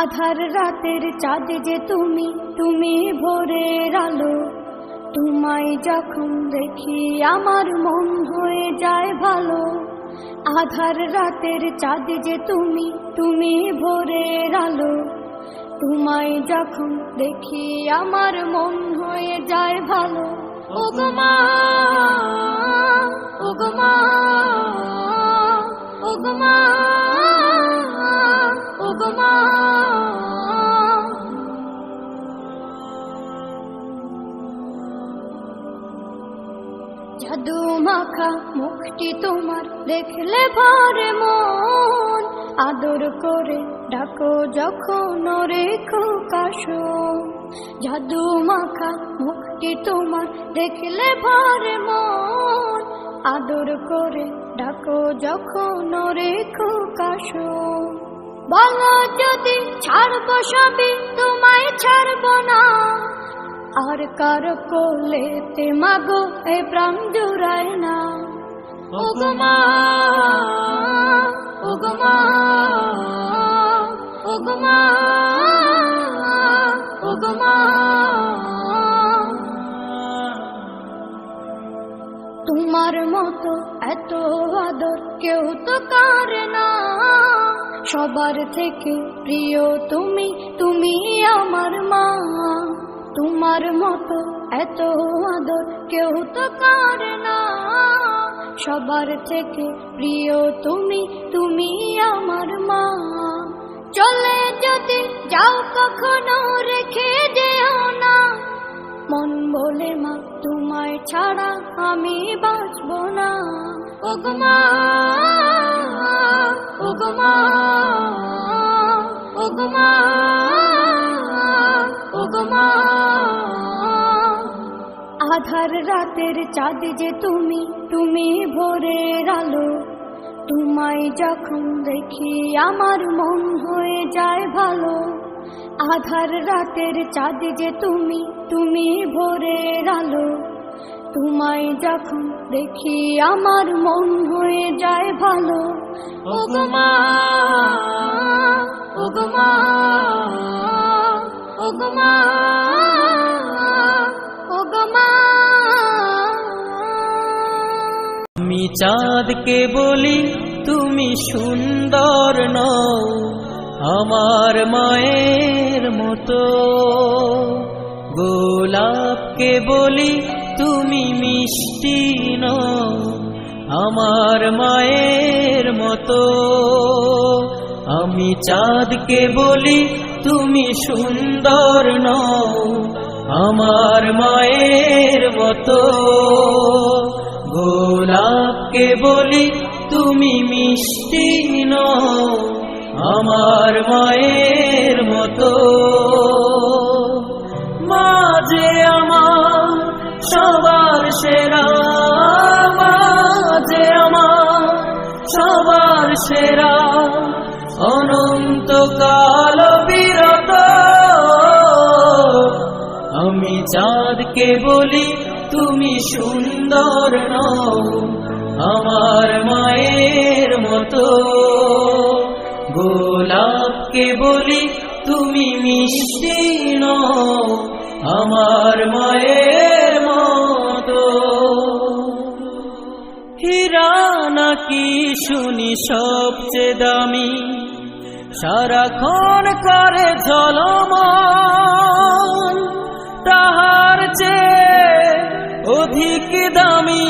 আধার রাতের চাঁদ যে তুমি, তুমি ভোরের আলো। তোমায় যখন দেখি আমার মন হয়ে যায় ভালো। আধার রাতের চাঁদ যে তুমি, তুমি ভোরের আলো। তোমায় যখন দেখি আমার মন হয়ে যায় ভালো। ওগো মা, ওগো মা, ওগো মা, ওগো মা। জাদু মাখা মুখটি তোমার দেখলে ভরে মন। আদর করে ডাকো যখন রেখো কাশো। জাদু মাখা মুখটি তোমার দেখলে ভরে মন। আদর করে ডাকো যখন রেখো কাশো। বলো যদি ছাড়বো সবই, তোমায় ছাড়বো না। আর কার কোলেতে মাগো এ প্রাণ জুড়ায় না। ওগো মা, ওগো মা, ওগো মা, ওগো মা। তোমার মতো এত আদর কেউ তো করে না। সবার থেকে প্রিয় তুমি, তুমি আমার মা। তোমার মতো এত আদর কেউ তো করে না। সবার থেকে প্রিয় তুমি, তুমি আমার মা। চলে যদি যাও কখনো রেখে যেও না। মন বলে মা তোমায় ছাড়া আমি বাঁচবো না। ওগো মা, ওগো মা, ওগো মা, ওগো মা। আধার রাতের চাঁদ যে তুমি, তুমি ভোরের আলো। তোমায় যখন দেখি আমার মন হয়ে যায় ভালো। আধার রাতের চাঁদ যে তুমি, তুমি ভোরের আলো। তোমায় যখন দেখি আমার মন হয়ে যায় ভালো। ওগো মা, ওগো মা, ওগো মা, ওগো মা। আমি চাঁদকে বলি তুমি সুন্দর নও আমার মায়ের মতো। গোলাপকে বলি তুমি মিষ্টি নও আমার মায়ের মতো। আমি চাঁদকে বলি তুমি সুন্দর নও আমার মায়ের মতো। গোলাপকে বলি তুমি মিষ্টি নও আমার মায়ের মতো। মা যে আমার সবার সেরা, মা যে আমার সবার সেরা। অনন্তকাল বিরত আমি চাঁদকে বলি তুমি সুন্দর নও আমার মায়ের মতো। গোলাপকে বলি তুমি মিষ্টি নও আমার মায়ের মতো। হীরা নাকি শুনি সবচেয়ে দামি, সারাক্ষণ করে ঝলমল। তাহার চেয়ে অধিক দামি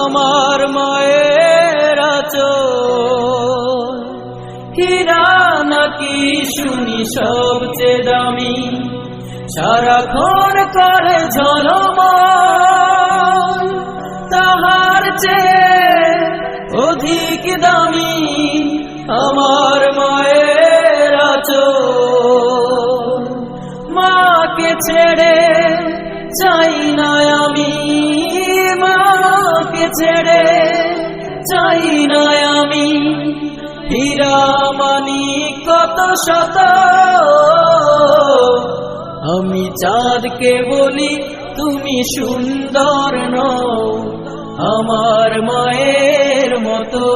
আমার মায়ের আঁচল। হীরা নাকি শুনি সবচেয়ে দামি, সারাক্ষণ করে ঝলমল। তাহার চেয়ে অধিক দামি আমার মায়ের আঁচল। মাকে ছেড়ে চাই না আমি, মাকে ছেড়ে চাই না আমি। হীরা মানি কত শত আমি চাঁদকে বলি তুমি সুন্দর নও আমার মায়ের মতো।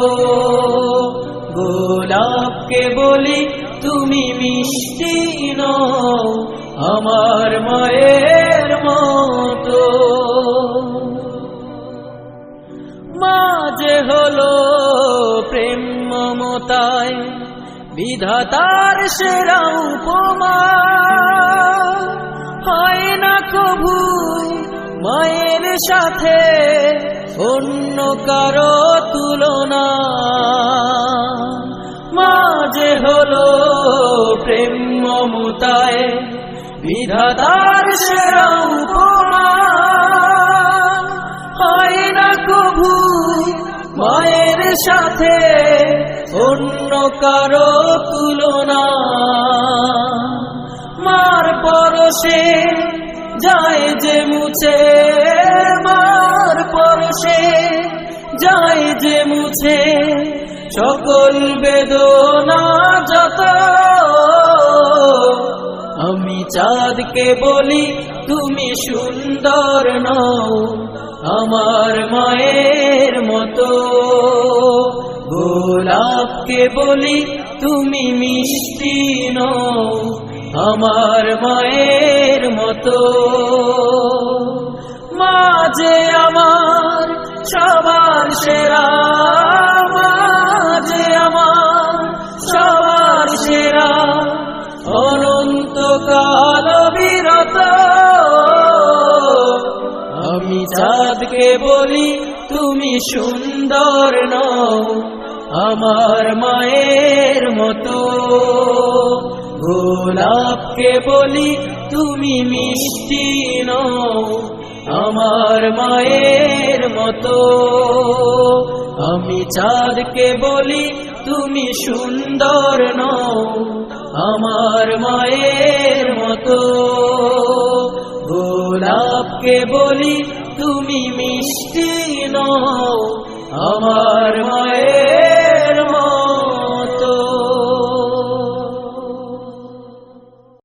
গোলাপ গোলাপকে বলি তুমি মিষ্টি নও আমার মায়ের মতো। মা যে হলো প্রেম মমতায় বিধাতার সেরা উপমা, হয় না কভু মায়ের সাথে অন্য কারো তুলনা। মা যে হলো প্রেম মমতায় বিধাতার সেরা উপমা, হয় না কভু মায়ের সাথে অন্য কারো তুলনা। মার পরশে যায় যে মুছে, মার পরশে যায় যে মুছে সকল বেদনা যত। আমি চাঁদকে বলি তুমি সুন্দর নও আমার মায়ের মতো। গোলাপকে বলি তুমি মিষ্টি নও আমার মায়ের মতো। মা যে আমার সবার সেরা, মা যে আমার সবার সেরা, অনন্তকাল বিরত। আমি চাঁদকে বলি তুমি সুন্দর নও আমার মায়ের মতো। গোলাপকে বলি তুমি মিষ্টি নও আমার মায়ের মতো। আমি চাঁদকে বলি তুমি সুন্দর নও আমার মায়ের মতো। গোলাপকে বলি তুমি মিষ্টি নও আমার